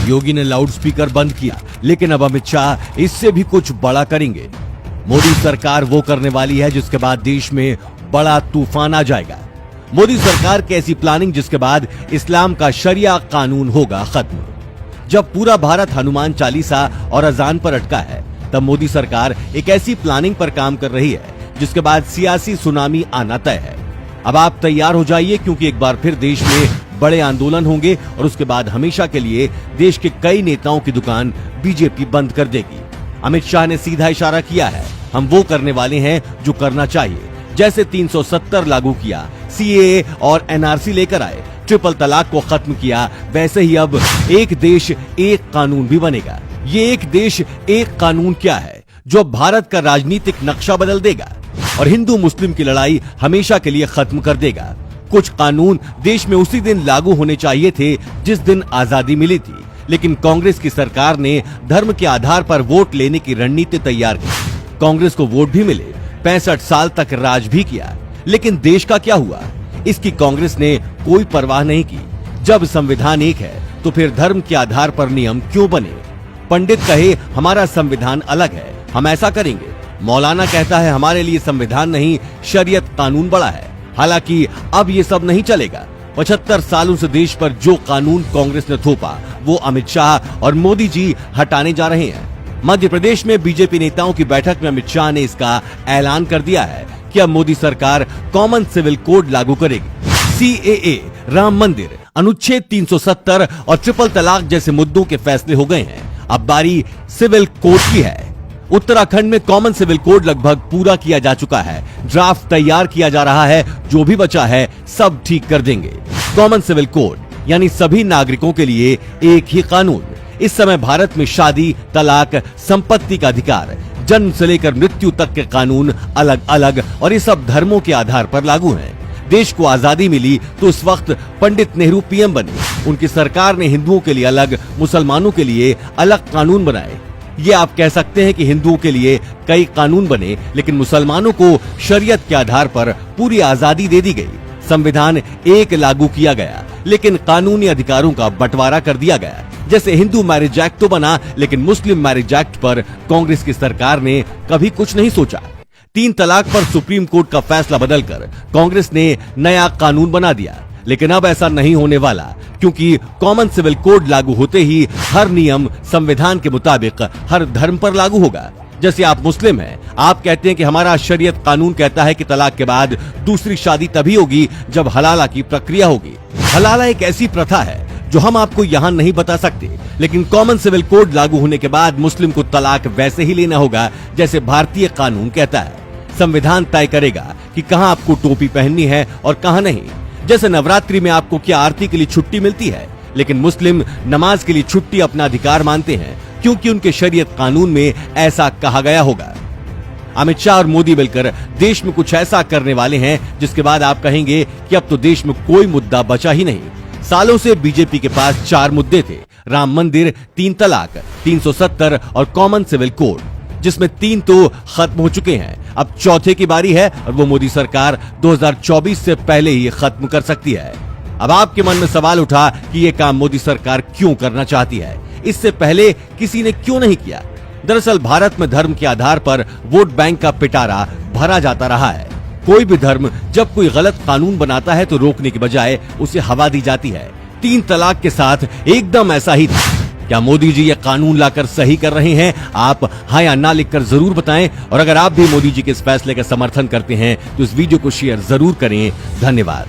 योगी ने लाउडस्पीकर बंद किया, लेकिन अब अमित शाह इससे भी कुछ बड़ा करेंगे। मोदी सरकार वो करने वाली है जिसके बाद देश में बड़ा तूफान आ जाएगा। मोदी सरकार की ऐसी प्लानिंग जिसके बाद इस्लाम का शरिया कानून होगा खत्म। जब पूरा भारत हनुमान चालीसा और अजान पर अटका है, तब मोदी सरकार एक ऐसी प्लानिंग पर काम कर रही है जिसके बाद सियासी सुनामी आना तय है। अब आप तैयार हो जाइए, क्योंकि एक बार फिर देश में बड़े आंदोलन होंगे और उसके बाद हमेशा के लिए देश के कई नेताओं की दुकान बीजेपी बंद कर देगी। अमित शाह ने सीधा इशारा किया है, हम वो करने वाले हैं जो करना चाहिए। जैसे 370 लागू किया, सीएए और एनआरसी लेकर आए, ट्रिपल तलाक को खत्म किया, वैसे ही अब एक देश एक कानून भी बनेगा। ये एक देश एक कानून क्या है जो भारत का राजनीतिक नक्शा बदल देगा और हिंदू मुस्लिम की लड़ाई हमेशा के लिए खत्म कर देगा। कुछ कानून देश में उसी दिन लागू होने चाहिए थे जिस दिन आजादी मिली थी, लेकिन कांग्रेस की सरकार ने धर्म के आधार पर वोट लेने की रणनीति तैयार की। कांग्रेस को वोट भी मिले, 65 साल तक राज भी किया, लेकिन देश का क्या हुआ, इसकी कांग्रेस ने कोई परवाह नहीं की। जब संविधान एक है तो फिर धर्म के आधार पर नियम क्यों बने? पंडित कहे हमारा संविधान अलग है, हम ऐसा करेंगे। मौलाना कहता है हमारे लिए संविधान नहीं शरीयत कानून बड़ा है। हालांकि अब ये सब नहीं चलेगा। 75 सालों से देश पर जो कानून कांग्रेस ने थोपा वो अमित शाह और मोदी जी हटाने जा रहे हैं। मध्य प्रदेश में बीजेपी नेताओं की बैठक में अमित शाह ने इसका ऐलान कर दिया है कि अब मोदी सरकार कॉमन सिविल कोड लागू करेगी। सीएए, राम मंदिर, अनुच्छेद 370 और ट्रिपल तलाक जैसे मुद्दों के फैसले हो गए हैं। अब बारी सिविल कोड की है। उत्तराखंड में कॉमन सिविल कोड लगभग पूरा किया जा चुका है। ड्राफ्ट तैयार किया जा रहा है, जो भी बचा है सब ठीक कर देंगे। कॉमन सिविल कोड यानी सभी नागरिकों के लिए एक ही कानून। इस समय भारत में शादी, तलाक, संपत्ति का अधिकार, जन्म से लेकर मृत्यु तक के कानून अलग अलग और ये सब धर्मों के आधार पर लागू हैं। देश को आजादी मिली तो उस वक्त पंडित नेहरू पीएम बने। उनकी सरकार ने हिंदुओं के लिए अलग, मुसलमानों के लिए अलग कानून बनाए। ये आप कह सकते हैं कि हिंदुओं के लिए कई कानून बने, लेकिन मुसलमानों को शरीयत के आधार पर पूरी आजादी दे दी गई। संविधान एक लागू किया गया, लेकिन कानूनी अधिकारों का बंटवारा कर दिया गया। जैसे हिंदू मैरिज एक्ट तो बना, लेकिन मुस्लिम मैरिज एक्ट पर कांग्रेस की सरकार ने कभी कुछ नहीं सोचा। 3 तलाक पर सुप्रीम कोर्ट का फैसला बदलकर कांग्रेस ने नया कानून बना दिया, लेकिन अब ऐसा नहीं होने वाला, क्योंकि कॉमन सिविल कोड लागू होते ही हर नियम संविधान के मुताबिक हर धर्म पर लागू होगा। जैसे आप मुस्लिम हैं, आप कहते हैं कि हमारा शरीयत कानून कहता है कि तलाक के बाद दूसरी शादी तभी होगी जब हलाला की प्रक्रिया होगी। हलाला एक ऐसी प्रथा है जो हम आपको यहाँ नहीं बता सकते, लेकिन कॉमन सिविल कोड लागू होने के बाद मुस्लिम को तलाक वैसे ही लेना होगा जैसे भारतीय कानून कहता है। संविधान तय करेगा कि कहाँ आपको टोपी पहननी है और कहाँ नहीं। जैसे नवरात्रि में आपको क्या आरती के लिए छुट्टी मिलती है, लेकिन मुस्लिम नमाज के लिए छुट्टी अपना अधिकार मानते हैं, क्योंकि उनके शरीयत कानून में ऐसा कहा गया होगा। अमित शाह और मोदी मिलकर देश में कुछ ऐसा करने वाले हैं जिसके बाद आप कहेंगे कि अब तो देश में कोई मुद्दा बचा ही नहीं। सालों से बीजेपी के पास 4 मुद्दे थे, राम मंदिर, 3 तलाक, 370 और कॉमन सिविल कोड, जिसमें 3 तो खत्म हो चुके हैं। अब चौथे की बारी है और वो मोदी सरकार 2024 से पहले ही खत्म कर सकती है। अब आपके मन में सवाल उठा कि ये काम मोदी सरकार क्यों करना चाहती है, इससे पहले किसी ने क्यों नहीं किया। दरअसल भारत में धर्म के आधार पर वोट बैंक का पिटारा भरा जाता रहा है। कोई भी धर्म जब कोई गलत कानून बनाता है तो रोकने की बजाय उसे हवा दी जाती है। 3 तलाक के साथ एकदम ऐसा ही था। क्या मोदी जी ये कानून लाकर सही कर रहे हैं? आप हाँ या ना लिखकर जरूर बताएं, और अगर आप भी मोदी जी के इस फैसले का समर्थन करते हैं तो इस वीडियो को शेयर जरूर करें। धन्यवाद।